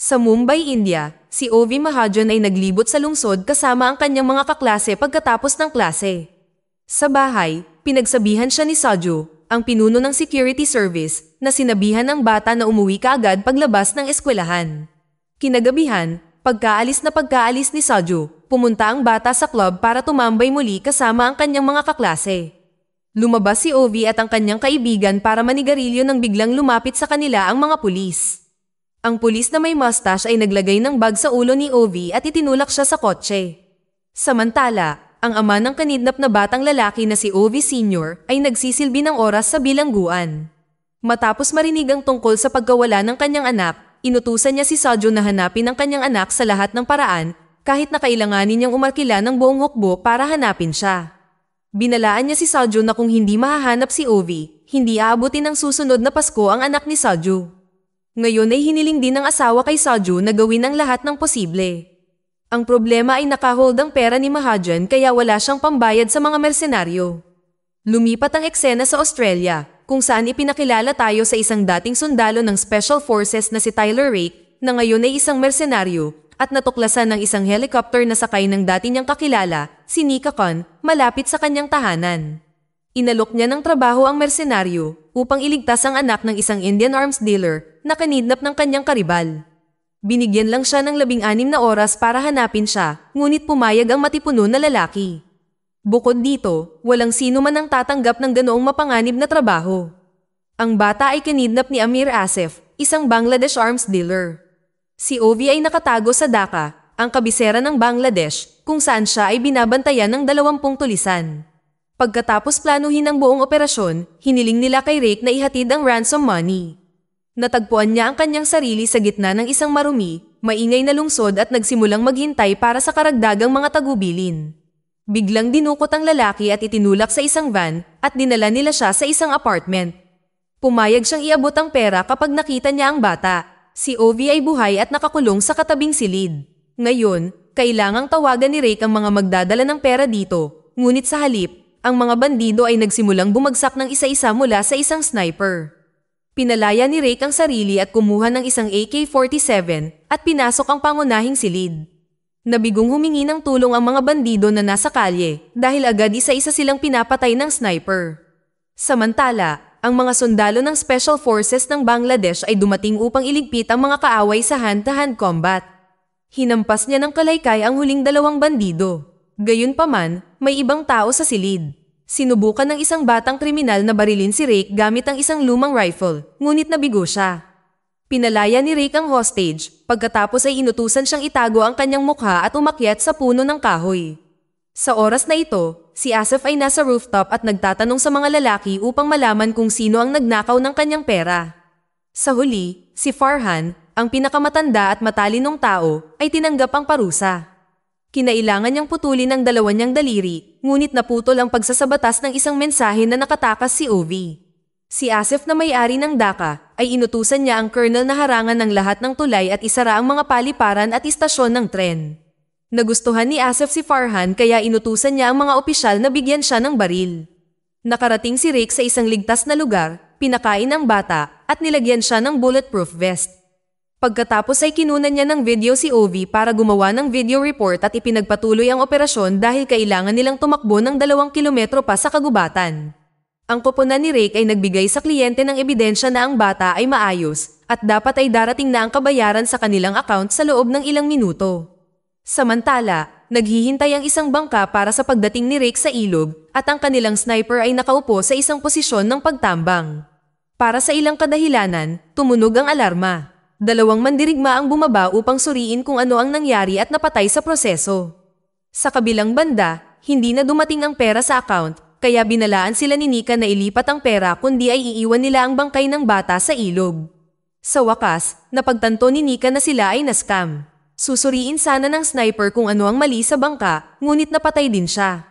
Sa Mumbai, India, si Ovi Mahajan ay naglibot sa lungsod kasama ang kanyang mga kaklase pagkatapos ng klase. Sa bahay, pinagsabihan siya ni Saju, ang pinuno ng security service, na sinabihan ng bata na umuwi kaagad paglabas ng eskwelahan. Kinagabihan, pagkaalis ni Saju, pumunta ang bata sa club para tumambay muli kasama ang kanyang mga kaklase. Lumabas si Ovi at ang kanyang kaibigan para manigarilyo nang biglang lumapit sa kanila ang mga pulis. Ang pulis na may mustache ay naglagay ng bag sa ulo ni Ovi at itinulak siya sa kotse. Samantala, ang ama ng kanidnap na batang lalaki na si Ovi Sr. ay nagsisilbi ng oras sa bilangguan. Matapos marinig ang tungkol sa pagkawala ng kanyang anak, inutusan niya si Saju na hanapin ang kanyang anak sa lahat ng paraan, kahit na kailanganin niyang umarkila ng buong hukbo para hanapin siya. Binalaan niya si Saju na kung hindi mahahanap si Ovi, hindi aabutin ng susunod na Pasko ang anak ni Saju. Ngayon ay hiniling din ng asawa kay Saju na gawin ang lahat ng posible. Ang problema ay nakahold ang pera ni Mahajan kaya wala siyang pambayad sa mga mersenaryo. Lumipat ang eksena sa Australia, kung saan ipinakilala tayo sa isang dating sundalo ng Special Forces na si Tyler Rake, na ngayon ay isang mersenaryo, at natuklasan ng isang helicopter na sakay ng dati niyang kakilala, si Nika Khan, malapit sa kanyang tahanan. Inalok niya ng trabaho ang mersenaryo upang iligtas ang anak ng isang Indian arms dealer na kanidnap ng kanyang karibal. Binigyan lang siya ng 16 na oras para hanapin siya, ngunit pumayag ang matipuno na lalaki. Bukod dito, walang sino man ang tatanggap ng ganoong mapanganib na trabaho. Ang bata ay kanidnap ni Amir Asif, isang Bangladesh arms dealer. Si Ovi ay nakatago sa Dhaka, ang kabisera ng Bangladesh, kung saan siya ay binabantayan ng 20 tulisan. Pagkatapos planuhin ang buong operasyon, hiniling nila kay Rake na ihatid ang ransom money. Natagpuan niya ang kanyang sarili sa gitna ng isang marumi, maingay na lungsod at nagsimulang maghintay para sa karagdagang mga tagubilin. Biglang dinukot ang lalaki at itinulak sa isang van at dinala nila siya sa isang apartment. Pumayag siyang iabot ang pera kapag nakita niya ang bata. Si Ovi ay buhay at nakakulong sa katabing silid. Ngayon, kailangang tawagan ni Rake ang mga magdadala ng pera dito, ngunit sa halip, ang mga bandido ay nagsimulang bumagsak ng isa-isa mula sa isang sniper. Pinalaya ni Rake ang sarili at kumuha ng isang AK-47 at pinasok ang pangunahing silid. Nabigong humingi ng tulong ang mga bandido na nasa kalye dahil agad isa-isa silang pinapatay ng sniper. Samantala, ang mga sundalo ng Special Forces ng Bangladesh ay dumating upang iligpit ang mga kaaway sa hand-to-hand combat. Hinampas niya ng kalaykay ang huling 2 bandido. Gayunpaman, may ibang tao sa silid. Sinubukan ng isang batang kriminal na barilin si Rake gamit ang isang lumang rifle, ngunit nabigo siya. Pinalaya ni Rake ang hostage, pagkatapos ay inutusan siyang itago ang kanyang mukha at umakyat sa puno ng kahoy. Sa oras na ito, si Asif ay nasa rooftop at nagtatanong sa mga lalaki upang malaman kung sino ang nagnakaw ng kanyang pera. Sa huli, si Farhan, ang pinakamatanda at matalinong tao, ay tinanggap ang parusa. Kinailangan niyang putulin ang 2 niyang daliri, ngunit naputol ang pagsasabatas ng isang mensahe na nakatakas si Ovi. Si Asif na may-ari ng Dhaka ay inutusan niya ang colonel na harangan ng lahat ng tulay at isara ang mga paliparan at istasyon ng tren. Nagustuhan ni Asif si Farhan kaya inutusan niya ang mga opisyal na bigyan siya ng baril. Nakarating si Rake sa isang ligtas na lugar, pinakain ang bata at nilagyan siya ng bulletproof vest. Pagkatapos ay kinunan niya ng video si Ovi para gumawa ng video report at ipinagpatuloy ang operasyon dahil kailangan nilang tumakbo ng 2 kilometro pa sa kagubatan. Ang koponan ni Rake ay nagbigay sa kliyente ng ebidensya na ang bata ay maayos at dapat ay darating na ang kabayaran sa kanilang account sa loob ng ilang minuto. Samantala, naghihintay ang isang bangka para sa pagdating ni Rake sa ilog at ang kanilang sniper ay nakaupo sa isang posisyon ng pagtambang. Para sa ilang kadahilanan, tumunog ang alarma. 2 mandirigma ang bumaba upang suriin kung ano ang nangyari at napatay sa proseso. Sa kabilang banda, hindi na dumating ang pera sa account, kaya binalaan sila ni Nika na ilipat ang pera kundi ay iiwan nila ang bangkay ng bata sa ilog. Sa wakas, napagtanto ni Nika na sila ay na-scam. Susuriin sana ng sniper kung ano ang mali sa bangka, ngunit napatay din siya.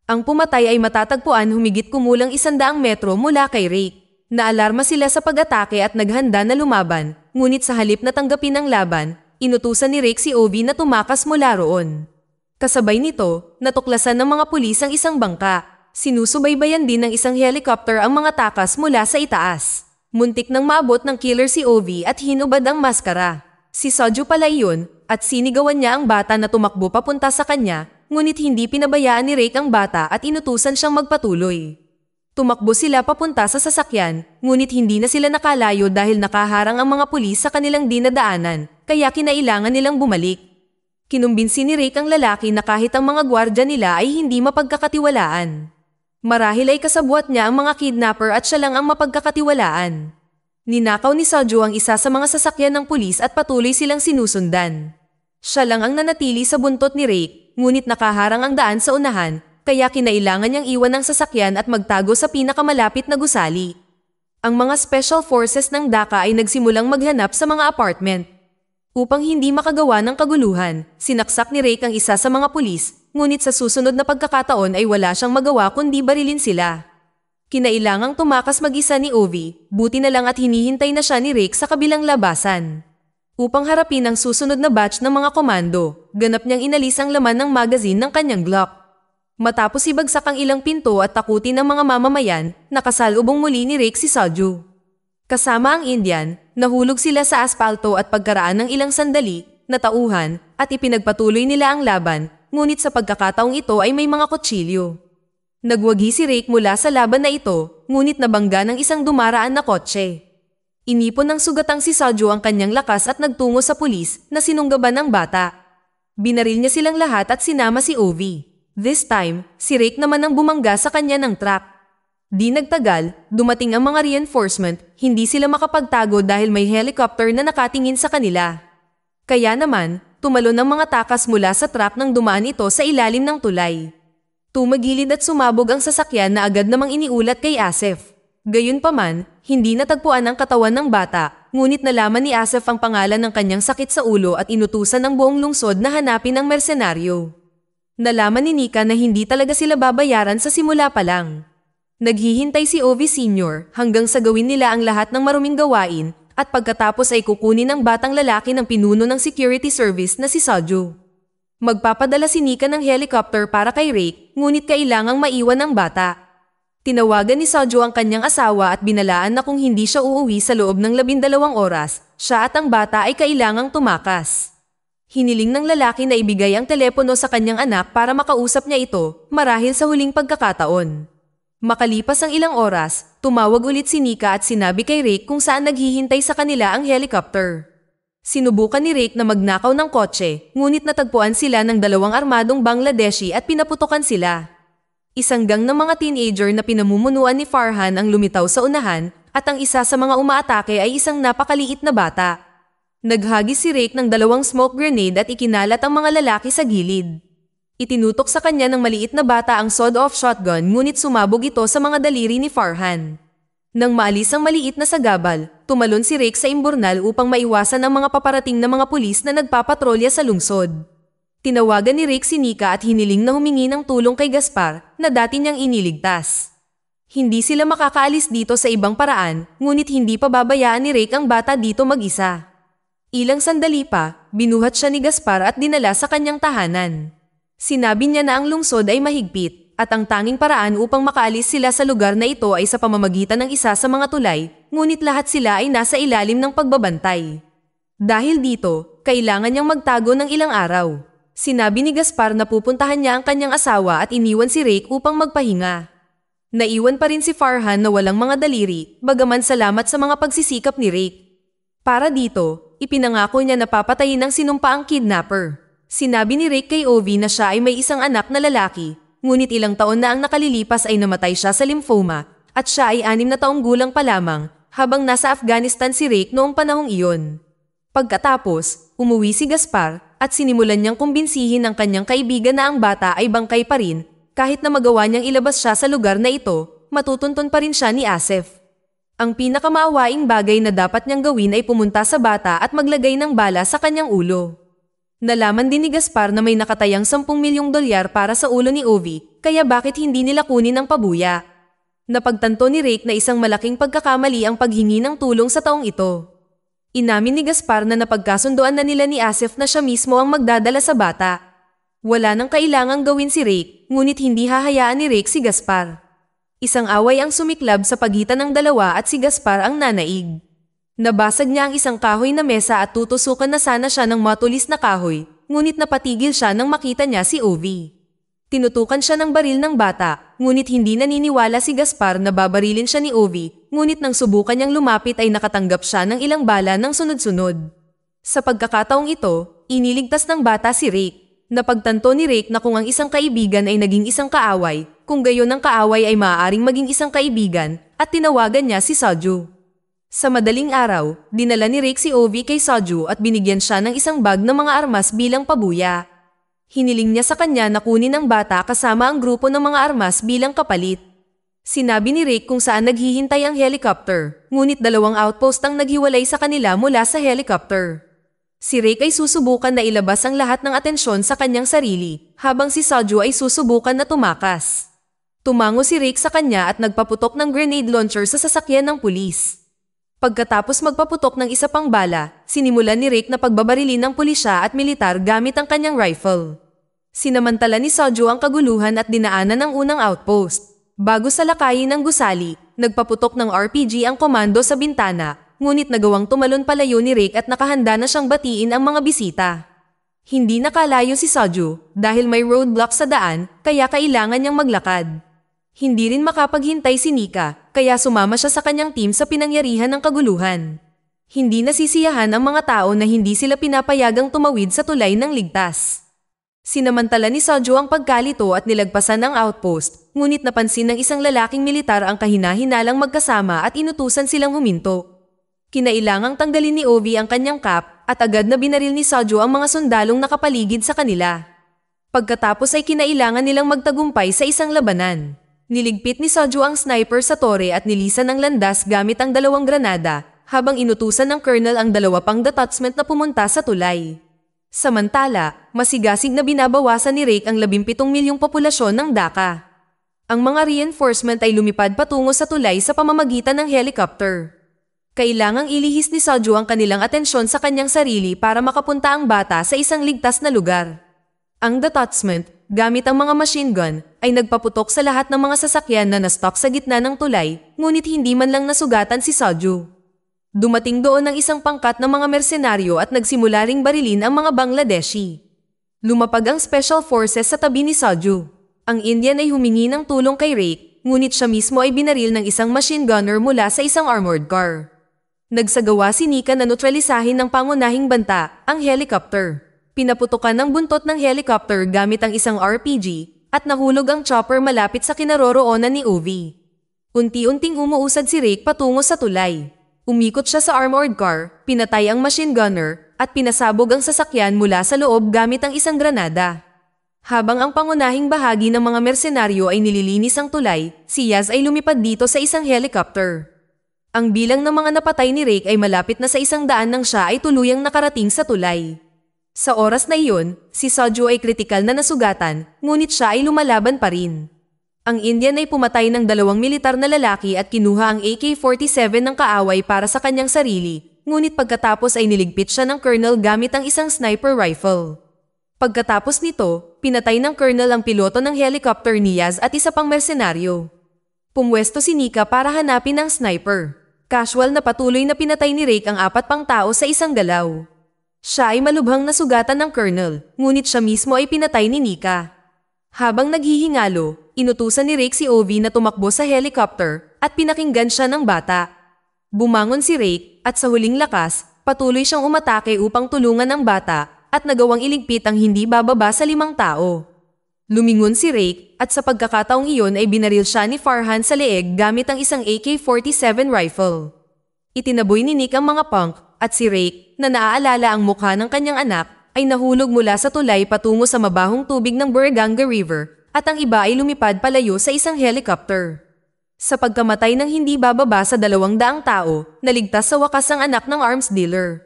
Ang pumatay ay matatagpuan humigit kumulang 100 metro mula kay Rake. Naalarma sila sa pag-atake at naghanda na lumaban, ngunit sa halip na tanggapin ang laban, inutusan ni Rake si Ovi na tumakas mula roon. Kasabay nito, natuklasan ng mga pulis ang isang bangka. Sinusubaybayan din ng isang helicopter ang mga takas mula sa itaas. Muntik nang maabot ng killer si Ovi at hinubad ang maskara. Si Soju pala iyon, at sinigawan niya ang bata na tumakbo papunta sa kanya, ngunit hindi pinabayaan ni Rake ang bata at inutusan siyang magpatuloy. Tumakbo sila papunta sa sasakyan, ngunit hindi na sila nakalayo dahil nakaharang ang mga pulis sa kanilang dinadaanan, kaya kinailangan nilang bumalik. Kinumbinsi ni Rake ang lalaki na kahit ang mga gwardya nila ay hindi mapagkakatiwalaan. Marahil ay kasabwat niya ang mga kidnapper at siya lang ang mapagkakatiwalaan. Ninakaw ni Soju ang isa sa mga sasakyan ng pulis at patuloy silang sinusundan. Siya lang ang nanatili sa buntot ni Rake, ngunit nakaharang ang daan sa unahan, kaya kinailangan niyang iwan ang sasakyan at magtago sa pinakamalapit na gusali. Ang mga special forces ng Dhaka ay nagsimulang maghanap sa mga apartment. Upang hindi makagawa ng kaguluhan, sinaksak ni Rake ang isa sa mga pulis, ngunit sa susunod na pagkakataon ay wala siyang magawa kundi barilin sila. Kinailangang tumakas mag-isa ni Ovi, buti na lang at hinihintay na siya ni Rake sa kabilang labasan. Upang harapin ang susunod na batch ng mga komando, ganap niyang inalis ang laman ng magazine ng kanyang Glock. Matapos ibagsak ang ilang pinto at takutin ng mga mamamayan, nakasalubong muli ni Rake si Soju. Kasama ang Indian, nahulog sila sa aspalto at pagkaraan ng ilang sandali, natauhan, at ipinagpatuloy nila ang laban, ngunit sa pagkakataong ito ay may mga kutsilyo. Nagwagi si Rake mula sa laban na ito, ngunit nabangga ng isang dumaraan na kotse. Inipon ng sugatang si Soju ang kanyang lakas at nagtungo sa pulis na sinunggaban ng bata. Binaril niya silang lahat at sinama si Ovi. This time, si Rake naman ang bumangga sa kanya ng truck. Di nagtagal, dumating ang mga reinforcement, hindi sila makapagtago dahil may helicopter na nakatingin sa kanila. Kaya naman, tumalon ang mga takas mula sa truck nang dumaan ito sa ilalim ng tulay. Tumagilid at sumabog ang sasakyan na agad namang iniulat kay Asif. Gayunpaman, hindi natagpuan ang katawan ng bata, ngunit nalaman ni Asif ang pangalan ng kanyang sakit sa ulo at inutusan ng buong lungsod na hanapin ang mersenaryo. Nalaman ni Nika na hindi talaga sila babayaran sa simula pa lang. Naghihintay si Ovi Sr. hanggang sa gawin nila ang lahat ng maruming gawain at pagkatapos ay kukunin ng batang lalaki ng pinuno ng security service na si Soju. Magpapadala si Nika ng helicopter para kay Rake, ngunit kailangang maiwan ang bata. Tinawagan ni Soju ang kanyang asawa at binalaan na kung hindi siya uuwi sa loob ng 12 oras, siya at ang bata ay kailangang tumakas. Hiniling ng lalaki na ibigay ang telepono sa kanyang anak para makausap niya ito, marahil sa huling pagkakataon. Makalipas ang ilang oras, tumawag ulit si Nika at sinabi kay Rake kung saan naghihintay sa kanila ang helicopter. Sinubukan ni Rake na magnakaw ng kotse, ngunit natagpuan sila ng 2 armadong Bangladeshi at pinaputokan sila. Isang gang ng mga teenager na pinamumunuan ni Farhan ang lumitaw sa unahan, at ang isa sa mga umaatake ay isang napakaliit na bata. Naghagis si Rake ng 2 smoke grenade at ikinalat ang mga lalaki sa gilid. Itinutok sa kanya ng maliit na bata ang sawed-off shotgun ngunit sumabog ito sa mga daliri ni Farhan. Nang maalis ang maliit na sagabal, tumalon si Rake sa imburnal upang maiwasan ang mga paparating na mga pulis na nagpapatrolya sa lungsod. Tinawagan ni Rake si Nika at hiniling na humingi ng tulong kay Gaspar na dati niyang iniligtas. Hindi sila makakaalis dito sa ibang paraan, ngunit hindi pa babayaan ni Rake ang bata dito mag-isa. Ilang sandali pa, binuhat siya ni Gaspar at dinala sa kanyang tahanan. Sinabi niya na ang lungsod ay mahigpit at ang tanging paraan upang makaalis sila sa lugar na ito ay sa pamamagitan ng isa sa mga tulay, ngunit lahat sila ay nasa ilalim ng pagbabantay. Dahil dito, kailangan niyang magtago ng ilang araw. Sinabi ni Gaspar na pupuntahan niya ang kanyang asawa at iniwan si Rake upang magpahinga. Naiwan pa rin si Farhan na walang mga daliri, bagaman salamat sa mga pagsisikap ni Rake. Para dito, ipinangako niya na papatayin ang sinumpaang kidnapper. Sinabi ni Rake kay Ovi na siya ay may isang anak na lalaki, ngunit ilang taon na ang nakalilipas ay namatay siya sa lymphoma, at siya ay 6 na taong gulang pa lamang, habang nasa Afghanistan si Rake noong panahong iyon. Pagkatapos, umuwi si Gaspar, at sinimulan niyang kumbinsihin ang kanyang kaibigan na ang bata ay bangkay pa rin, kahit na magawa niyang ilabas siya sa lugar na ito, matutunton pa rin siya ni Asif. Ang pinakamaawaing bagay na dapat niyang gawin ay pumunta sa bata at maglagay ng bala sa kanyang ulo. Nalaman din ni Gaspar na may nakatayang 10 milyong dolyar para sa ulo ni Ovi, kaya bakit hindi nila kunin ang pabuya? Napagtanto ni Rake na isang malaking pagkakamali ang paghingi ng tulong sa taong ito. Inamin ni Gaspar na napagkasundoan na nila ni Asif na siya mismo ang magdadala sa bata. Wala nang kailangang gawin si Rake, ngunit hindi hahayaan ni Rake si Gaspar. Isang away ang sumiklab sa pagitan ng dalawa at si Gaspar ang nanaig. Nabasag niya ang isang kahoy na mesa at tutusukan na sana siya ng matulis na kahoy, ngunit napatigil siya nang makita niya si Ovi. Tinutukan siya ng baril ng bata, ngunit hindi naniniwala si Gaspar na babarilin siya ni Ovi, ngunit nang subukan niyang lumapit ay nakatanggap siya ng ilang bala ng sunod-sunod. Sa pagkakataong ito, iniligtas ng bata si Rick. Napagtanto ni Rick na kung ang isang kaibigan ay naging isang kaaway, kung gayon ang kaaway ay maaaring maging isang kaibigan, at tinawagan niya si Saju. Sa madaling araw, dinala ni Rick si Ovi kay Saju at binigyan siya ng isang bag ng mga armas bilang pabuya. Hiniling niya sa kanya na kunin ang bata kasama ang grupo ng mga armas bilang kapalit. Sinabi ni Rick kung saan naghihintay ang helicopter, ngunit 2 outpost ang naghiwalay sa kanila mula sa helicopter. Si Rick ay susubukan na ilabas ang lahat ng atensyon sa kanyang sarili, habang si Saju ay susubukan na tumakas. Tumango si Rick sa kanya at nagpaputok ng grenade launcher sa sasakyan ng pulis. Pagkatapos magpaputok ng isa pang bala, sinimulan ni Rick na pagbabarilin ng pulisya at militar gamit ang kanyang rifle. Sinamantala ni Saju ang kaguluhan at dinaanan ng unang outpost. Bago salakayin ng gusali, nagpaputok ng RPG ang komando sa bintana, ngunit nagawang tumalon palayo ni Rick at nakahanda na siyang batiin ang mga bisita. Hindi nakalayo si Saju dahil may roadblock sa daan, kaya kailangan niyang maglakad. Hindi rin makapaghintay si Nika, kaya sumama siya sa kanyang team sa pinangyarihan ng kaguluhan. Hindi nasisiyahan ang mga tao na hindi sila pinapayagang tumawid sa tulay ng ligtas. Sinamantala ni Saju ang pagkalito at nilagpasan ang outpost, ngunit napansin ng isang lalaking militar ang kahina-hinalang magkasama at inutusan silang huminto. Kinailangang tanggalin ni Ovi ang kanyang cap at agad na binaril ni Saju ang mga sundalong nakapaligid sa kanila. Pagkatapos ay kinailangan nilang magtagumpay sa isang labanan. Niligpit ni Saju ang sniper sa tore at nilisan ng landas gamit ang 2 granada, habang inutusan ng colonel ang 2 pang detachment na pumunta sa tulay. Samantala, masigasig na binabawasan ni Rick ang 17 milyong populasyon ng Dhaka. Ang mga reinforcement ay lumipad patungo sa tulay sa pamamagitan ng helicopter. Kailangang ilihis ni Saju ang kanilang atensyon sa kanyang sarili para makapunta ang bata sa isang ligtas na lugar. Ang detachment, gamit ang mga machine gun, ay nagpaputok sa lahat ng mga sasakyan na na-stop sa gitna ng tulay, ngunit hindi man lang nasugatan si Saju. Dumating doon ang isang pangkat ng mga mersenaryo at nagsimula ring barilin ang mga Bangladeshi. Lumapag ang Special Forces sa tabi ni Saju. Ang Indian ay humingi ng tulong kay Rick, ngunit siya mismo ay binaril ng isang machine gunner mula sa isang armored car. Nagsagawa si Nika na neutralisahin ng pangunahing banta, ang helicopter. Pinaputukan ng buntot ng helicopter gamit ang isang RPG at nahulog ang chopper malapit sa kinaroroonan ni Ovi. Unti-unting umuusad si Rick patungo sa tulay. Umikot siya sa armored car, pinatay ang machine gunner at pinasabog ang sasakyan mula sa loob gamit ang isang granada. Habang ang pangunahing bahagi ng mga mersenaryo ay nililinis ang tulay, si Yaz ay lumipad dito sa isang helicopter. Ang bilang ng mga napatay ni Rick ay malapit na sa 100 nang siya ay tuluyang nakarating sa tulay. Sa oras na iyon, si Saju ay kritikal na nasugatan, ngunit siya ay lumalaban pa rin. Ang Indian ay pumatay ng 2 militar na lalaki at kinuha ang AK-47 ng kaaway para sa kanyang sarili, ngunit pagkatapos ay niligpit siya ng colonel gamit ang isang sniper rifle. Pagkatapos nito, pinatay ng colonel ang piloto ng helicopter ni Yaz at isa pang mersenaryo. Pumwesto si Nika para hanapin ang sniper. Casual na patuloy na pinatay ni Rick ang 4 pang tao sa isang galaw. Siya ay malubhang nasugatan ng colonel, ngunit siya mismo ay pinatay ni Nika. Habang naghihingalo, inutusan ni Rick si Ovi na tumakbo sa helicopter at pinakinggan siya ng bata. Bumangon si Rick at sa huling lakas, patuloy siyang umatake upang tulungan ang bata at nagawang iligpit ang hindi bababa sa 5 tao. Lumingon si Rick at sa pagkakataong iyon ay binaril siya ni Farhan sa leeg gamit ang isang AK-47 rifle. Itinaboy ni Nick ang mga punk at si Rick, na naaalala ang mukha ng kanyang anak, ay nahulog mula sa tulay patungo sa mabahong tubig ng Burganga River at ang iba ay lumipad palayo sa isang helicopter. Sa pagkamatay ng hindi bababa sa 200 tao, naligtas sa wakas ang anak ng arms dealer.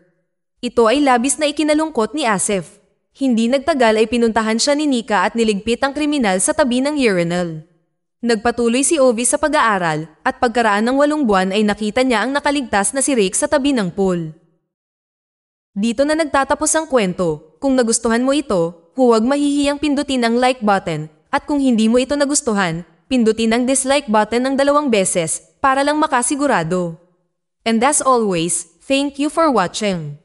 Ito ay labis na ikinalungkot ni Asif. Hindi nagtagal ay pinuntahan siya ni Nika at niligpit ang kriminal sa tabi ng urinal. Nagpatuloy si Ovi sa pag-aaral at pagkaraan ng 8 buwan ay nakita niya ang nakaligtas na si Rick sa tabi ng pool. Dito na nagtatapos ang kwento. Kung nagustuhan mo ito, huwag mahihiyang pindutin ang like button at kung hindi mo ito nagustuhan, pindutin ang dislike button ng 2 beses para lang makasigurado. And as always, Thank you for watching.